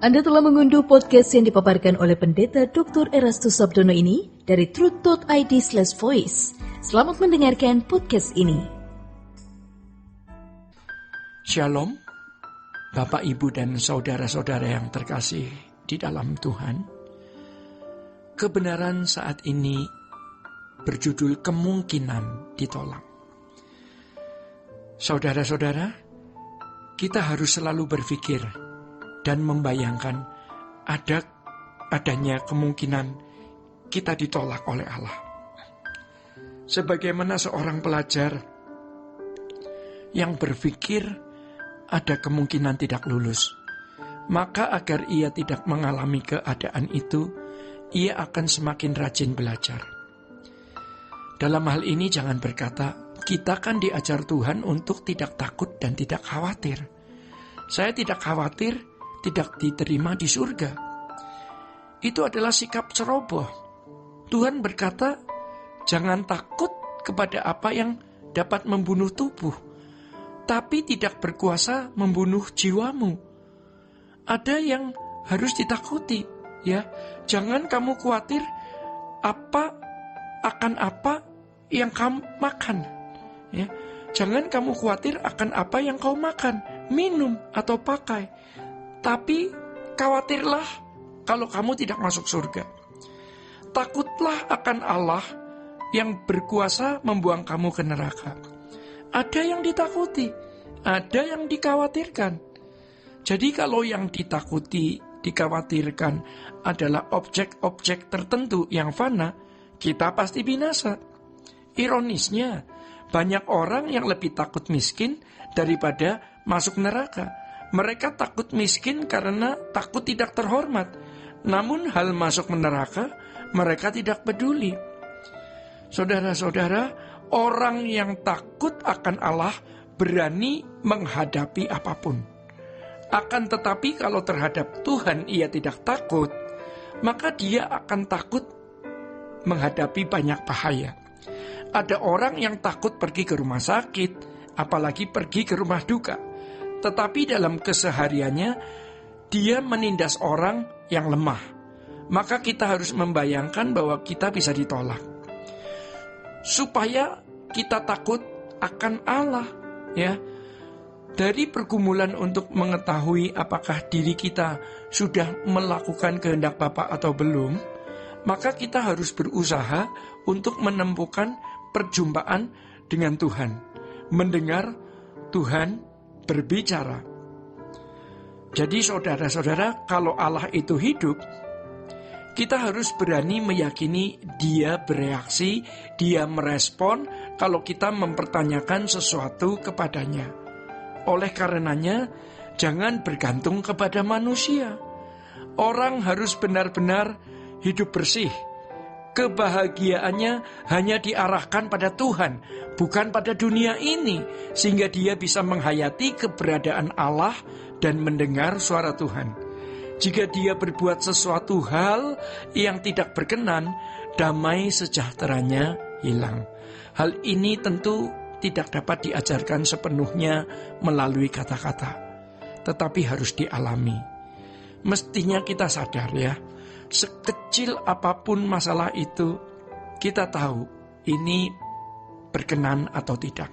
Anda telah mengunduh podcast yang dipaparkan oleh Pendeta Dr. Erastus Sabdono ini dari truth.id/voice. Selamat mendengarkan podcast ini. Shalom, Bapak, Ibu, dan saudara-saudara yang terkasih di dalam Tuhan. Kebenaran saat ini berjudul kemungkinan ditolak. Saudara-saudara, kita harus selalu berpikir dan membayangkan adanya kemungkinan kita ditolak oleh Allah. Sebagaimana seorang pelajar yang berpikir ada kemungkinan tidak lulus, maka agar ia tidak mengalami keadaan itu, ia akan semakin rajin belajar. Dalam hal ini jangan berkata, kita kan diajar Tuhan untuk tidak takut dan tidak khawatir. Saya tidak khawatir tidak diterima di surga. Itu adalah sikap ceroboh. Tuhan berkata, jangan takut kepada apa yang dapat membunuh tubuh, tapi tidak berkuasa membunuh jiwamu. Ada yang harus ditakuti, ya. Jangan kamu khawatir akan apa yang kamu makan, ya. Jangan kamu khawatir akan apa yang kau makan, minum atau pakai. Tapi khawatirlah kalau kamu tidak masuk surga. Takutlah akan Allah yang berkuasa membuang kamu ke neraka. Ada yang ditakuti, ada yang dikhawatirkan. Jadi kalau yang ditakuti, dikhawatirkan adalah objek-objek tertentu yang fana, kita pasti binasa. Ironisnya, banyak orang yang lebih takut miskin daripada masuk neraka. Mereka takut miskin karena takut tidak terhormat. Namun hal masuk neraka, mereka tidak peduli. Saudara-saudara, orang yang takut akan Allah berani menghadapi apapun. Akan tetapi kalau terhadap Tuhan ia tidak takut, maka dia akan takut menghadapi banyak bahaya. Ada orang yang takut pergi ke rumah sakit, apalagi pergi ke rumah duka. Tetapi dalam kesehariannya, dia menindas orang yang lemah. Maka kita harus membayangkan bahwa kita bisa ditolak. Supaya kita takut akan Allah, ya. Dari pergumulan untuk mengetahui apakah diri kita sudah melakukan kehendak Bapa atau belum, maka kita harus berusaha untuk menemukan perjumpaan dengan Tuhan. Mendengar Tuhan berbicara. Jadi saudara-saudara, kalau Allah itu hidup, kita harus berani meyakini dia bereaksi, dia merespon kalau kita mempertanyakan sesuatu kepadanya. Oleh karenanya, jangan bergantung kepada manusia. Orang harus benar-benar hidup bersih. Kebahagiaannya hanya diarahkan pada Tuhan, bukan pada dunia ini, sehingga dia bisa menghayati keberadaan Allah dan mendengar suara Tuhan. Jika dia berbuat sesuatu hal yang tidak berkenan, damai sejahteranya hilang. Hal ini tentu tidak dapat diajarkan sepenuhnya melalui kata-kata, tetapi harus dialami. Mestinya kita sadar, ya, sekecil apapun masalah itu, kita tahu ini berkenan atau tidak.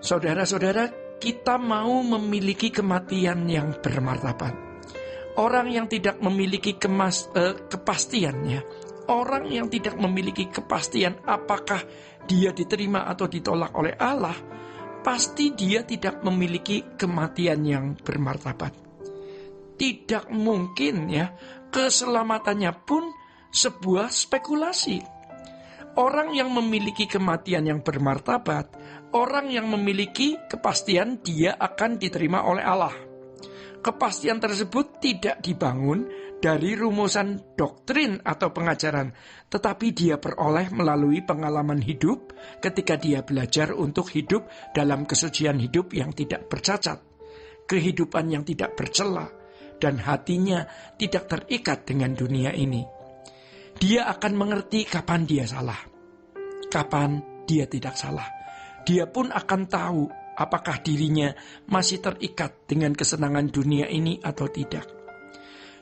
Saudara-saudara, kita mau memiliki kematian yang bermartabat. Orang yang tidak memiliki kepastiannya, orang yang tidak memiliki kepastian apakah dia diterima atau ditolak oleh Allah, pasti dia tidak memiliki kematian yang bermartabat. Tidak mungkin, ya, keselamatannya pun sebuah spekulasi. Orang yang memiliki kematian yang bermartabat, orang yang memiliki kepastian dia akan diterima oleh Allah. Kepastian tersebut tidak dibangun dari rumusan doktrin atau pengajaran, tetapi dia peroleh melalui pengalaman hidup ketika dia belajar untuk hidup dalam kesucian hidup yang tidak bercacat, kehidupan yang tidak bercela, dan hatinya tidak terikat dengan dunia ini. Dia akan mengerti kapan dia salah, kapan dia tidak salah. Dia pun akan tahu apakah dirinya masih terikat dengan kesenangan dunia ini atau tidak.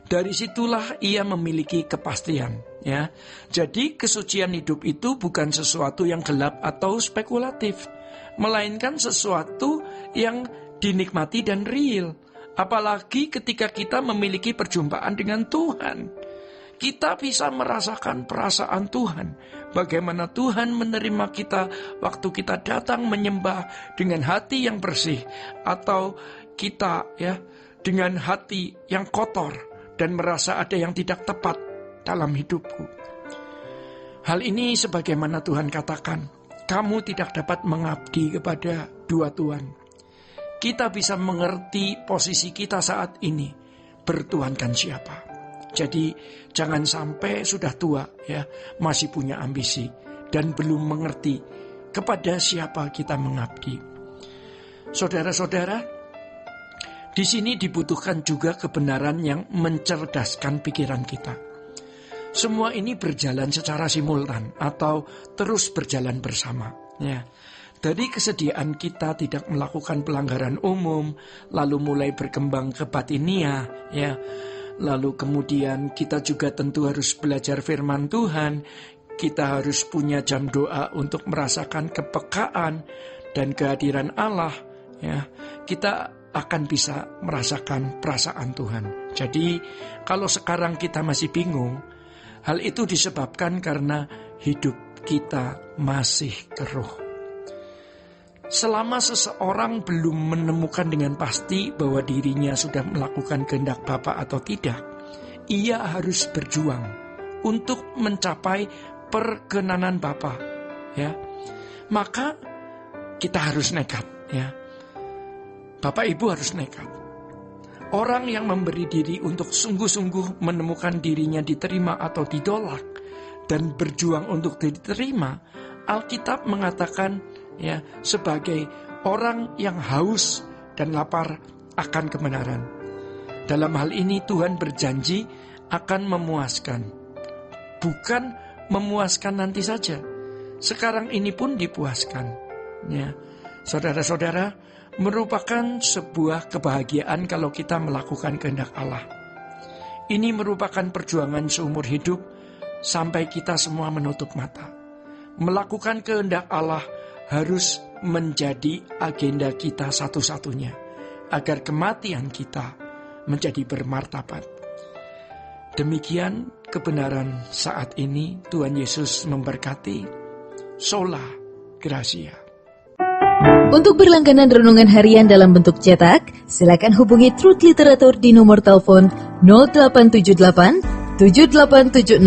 Dari situlah ia memiliki kepastian, ya. Jadi kesucian hidup itu bukan sesuatu yang gelap atau spekulatif, melainkan sesuatu yang dinikmati dan real. Apalagi ketika kita memiliki perjumpaan dengan Tuhan, kita bisa merasakan perasaan Tuhan. Bagaimana Tuhan menerima kita waktu kita datang menyembah dengan hati yang bersih, atau kita dengan hati yang kotor dan merasa ada yang tidak tepat dalam hidupku. Hal ini sebagaimana Tuhan katakan, kamu tidak dapat mengabdi kepada dua tuan. Kita bisa mengerti posisi kita saat ini, bertuankan siapa. Jadi jangan sampai sudah tua masih punya ambisi dan belum mengerti kepada siapa kita mengabdi. Saudara-saudara, di sini dibutuhkan juga kebenaran yang mencerdaskan pikiran kita. Semua ini berjalan secara simultan atau terus berjalan bersama. Dari kesediaan kita tidak melakukan pelanggaran umum, lalu mulai berkembang ke batinia, lalu kemudian kita juga tentu harus belajar firman Tuhan. Kita harus punya jam doa untuk merasakan kepekaan dan kehadiran Allah. Kita akan bisa merasakan perasaan Tuhan. Jadi kalau sekarang kita masih bingung, hal itu disebabkan karena hidup kita masih keruh. Selama seseorang belum menemukan dengan pasti bahwa dirinya sudah melakukan kehendak Bapa atau tidak, ia harus berjuang untuk mencapai perkenanan Bapa. Maka kita harus nekat. Bapak Ibu harus nekat. Orang yang memberi diri untuk sungguh-sungguh menemukan dirinya diterima atau ditolak dan berjuang untuk diterima, Alkitab mengatakan sebagai orang yang haus dan lapar akan kebenaran. Dalam hal ini Tuhan berjanji akan memuaskan. Bukan memuaskan nanti saja, sekarang ini pun dipuaskan. Saudara-saudara, merupakan sebuah kebahagiaan kalau kita melakukan kehendak Allah. Ini merupakan perjuangan seumur hidup sampai kita semua menutup mata. Melakukan kehendak Allah harus menjadi agenda kita satu-satunya, agar kematian kita menjadi bermartabat. Demikian kebenaran saat ini. Tuhan Yesus memberkati. Sola Gracia. Untuk berlangganan renungan harian dalam bentuk cetak, silakan hubungi Truth Literatur di nomor telepon 0878 7870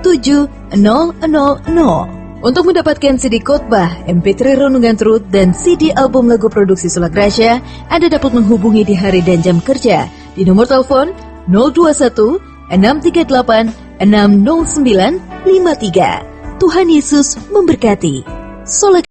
7000. Untuk mendapatkan CD khotbah, MP3 renungan Truth, dan CD album lagu produksi Sola Gracia, Anda dapat menghubungi di hari dan jam kerja di nomor telepon 021 638 60953. Tuhan Yesus memberkati. Sola